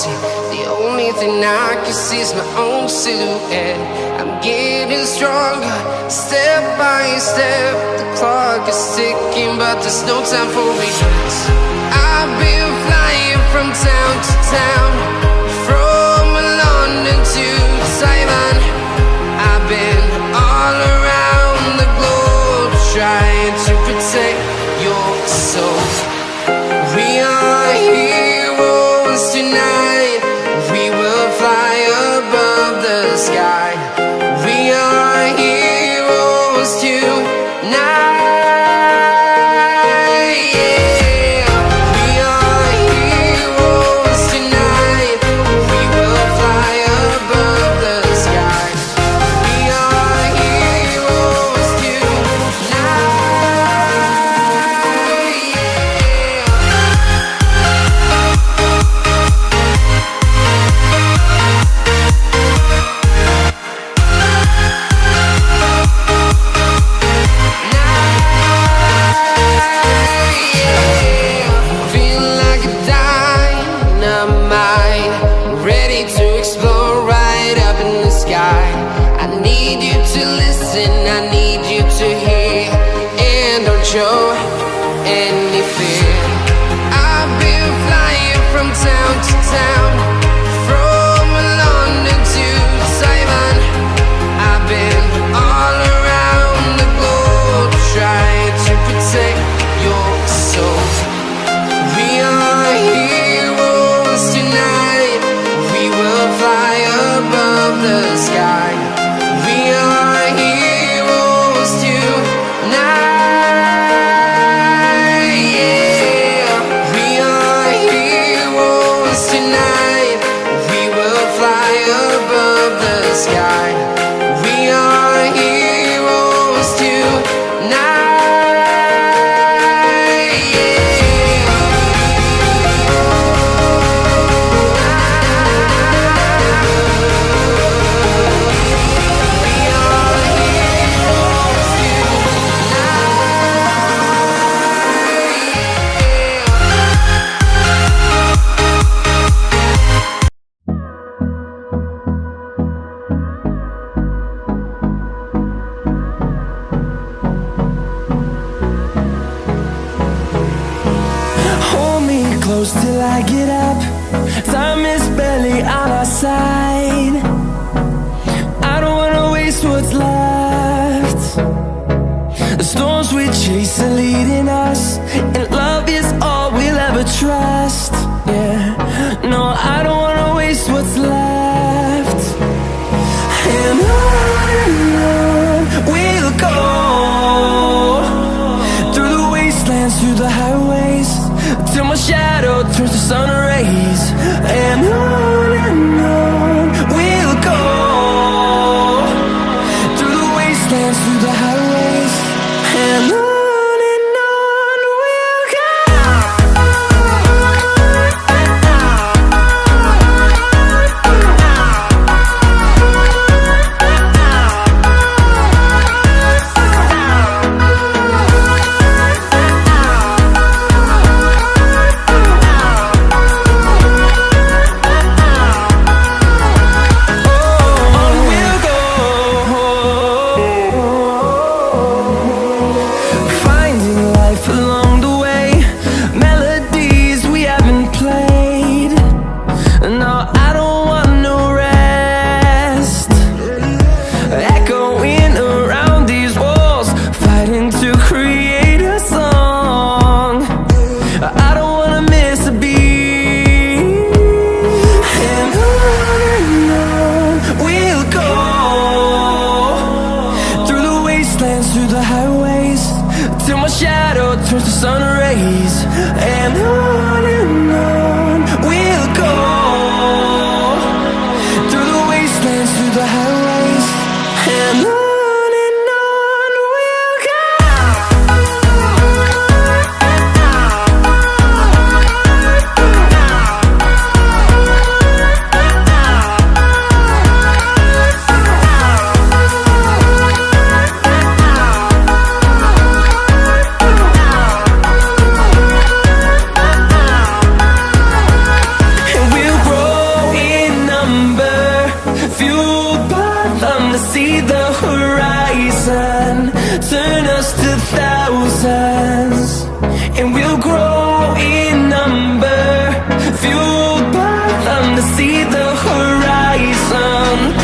see. The only thing I can see is my own silhouette. I'm getting stronger, step by step. The clock is ticking, but there's no time for regrets. I've been flying from town to town, from London to Taiwan. I've been all around the globe, trying to protect your soul. We are heroes tonight. We will fly above the sky. We are heroes tonight. Show any fear. I've been flying from town to town, from London to Taiwan. I've been all around the globe, trying to protect your soul. We are heroes tonight. We will fly above the sky. We are heroes tonight. Sky. We are heroes tonight. Close till I get up. Time is barely on our side. I don't wanna waste what's left. The storms we chase are leading us, and love is all we'll ever trust. Yeah, no, I don't wanna waste what's left. And on we'll go, through the wastelands, through the highways, till my shadow turns to sun rays. And on we'll go, through the wastelands, through the highways, and on we'll go. Through the highways, till my shadow turns to sun rays. And on we'll go, through the wastelands, through the highways, and on we'll go. And we'll grow them to see the horizon. Turn us to thousands, and we'll grow in number. Fueled by them to see the horizon.